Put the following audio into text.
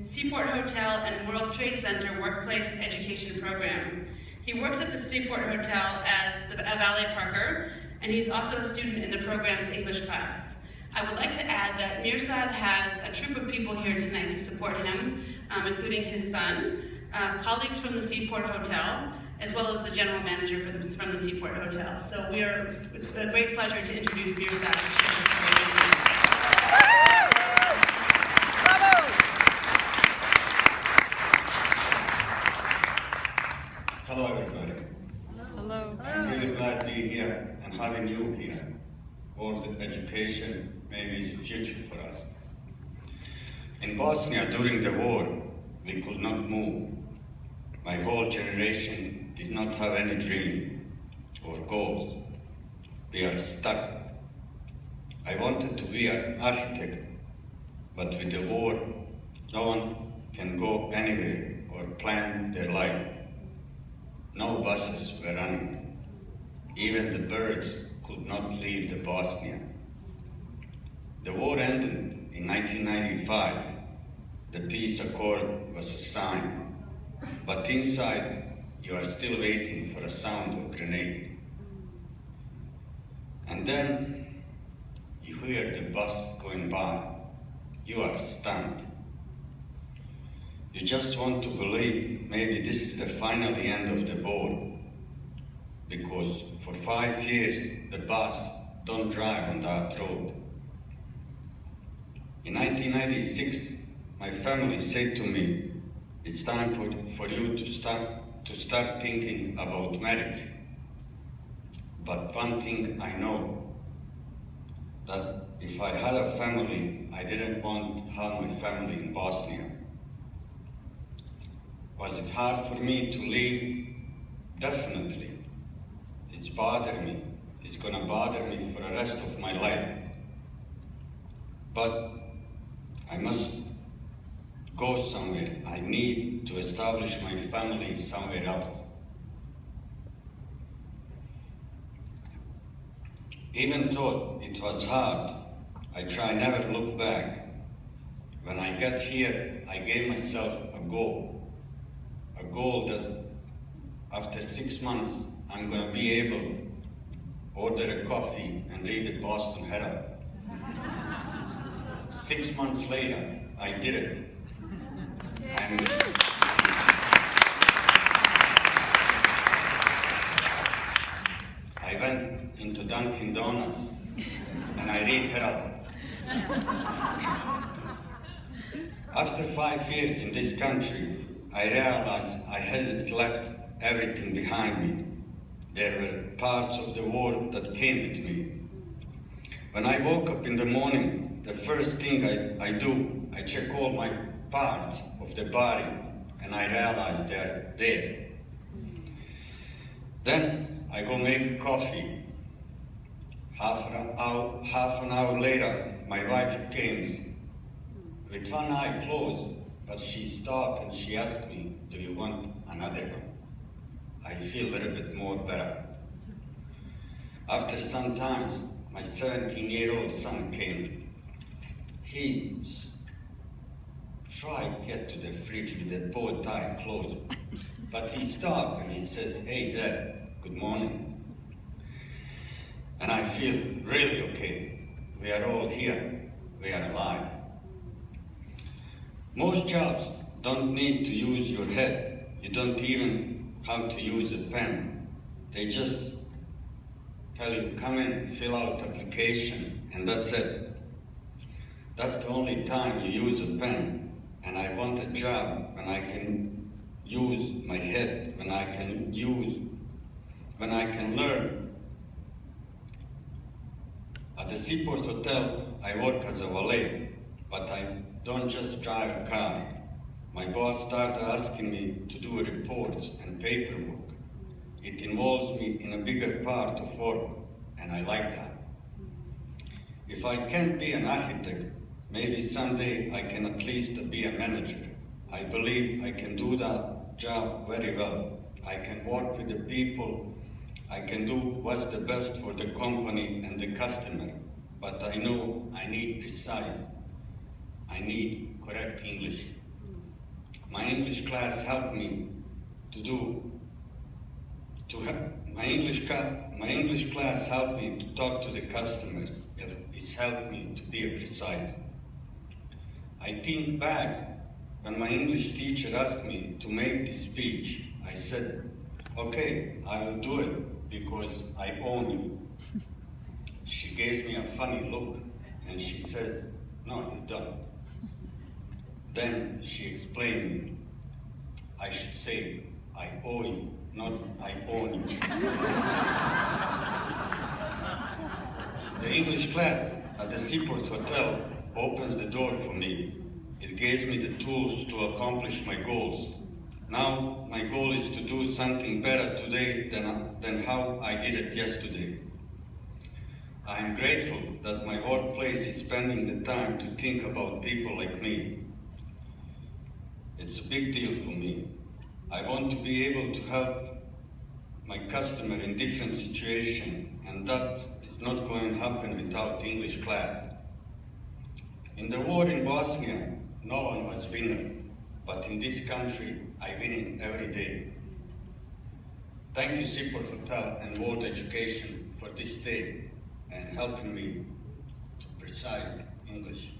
Seaport Hotel and World Trade Center Workplace Education Program. He works at the Seaport Hotel as a valet parker, and he's also a student in the program's English class. I would like to add that Mirsad has a troop of people here tonight to support him, including his son, colleagues from the Seaport Hotel, as well as the general manager from the Seaport Hotel. So it's a great pleasure to introduce Mirsad to share his story with you. Hello everybody. Hello. I'm really glad to be here and having you here. World education maybe is the future for us. In Bosnia during the war, we could not move. My whole generation did not have any dream or goals. We are stuck. I wanted to be an architect, but with the war, no one can go anywhere or plan their life. No buses were running. Even the birds could not leave the Bosnia. The war ended in 1995. The peace accord was signed, but inside you are still waiting for a sound of grenade. And then you hear the bus going by. You are stunned. You just want to believe maybe this is the final end of the board, because for 5 years the bus don't drive on that road. In 1996, my family said to me, it's time for you to start thinking about marriage. But one thing I know, that if I had a family, I didn't want to have my family in Bosnia. Was it hard for me to leave? Definitely. It's bothered me. It's gonna bother me for the rest of my life. But I must go somewhere. I need to establish my family somewhere else. Even though it was hard, I try never look back. When I got here, I gave myself a goal that after 6 months, I'm gonna be able to order a coffee and read the Boston Herald. 6 months later, I did it. And I went into Dunkin' Donuts and I read Herald. After 5 years in this country, I realized I hadn't left everything behind me. There were parts of the world that came with me. When I woke up in the morning, the first thing I do, I check all my parts of the body, and I realize they're there. Then I go make coffee. Half an hour later, my wife came with one eye closed, but she stopped and she asked me, do you want another one? I feel a little bit more better. After some time, my 17-year-old son came. He tried to get to the fridge with the both eye closed, but he stopped and he says, hey Dad, good morning. And I feel really okay. We are all here. We are alive. Most jobs don't need to use your head. You don't even have to use a pen. They just tell you, come in, fill out application, and that's it. That's the only time you use a pen. And I want a job when I can use my head, when I can learn. At the Seaport Hotel, I work as a valet, but I don't just drive a car. My boss started asking me to do reports and paperwork. It involves me in a bigger part of work, and I like that. If I can't be an architect, maybe someday I can at least be a manager. I believe I can do that job very well. I can work with the people. I can do what's the best for the company and the customer. But I know I need precise. I need correct English. My English class helped me my English class helped me to talk to the customers. It's helped me to be precise. I think back when my English teacher asked me to make this speech. I said, okay, I will do it because I own you. She gave me a funny look and she says, no, you don't. Then she explained me. I should say, I owe you, not I own you. The English class at the Seaport Hotel opens the door for me. It gives me the tools to accomplish my goals. Now, my goal is to do something better today than how I did it yesterday. I am grateful that my workplace is spending the time to think about people like me. It's a big deal for me. I want to be able to help my customer in different situations, and that is not going to happen without English class. In the war in Bosnia, no one was winner, but in this country, I win it every day. Thank you, Seaport Hotel and World Education, for this day and helping me to precise English.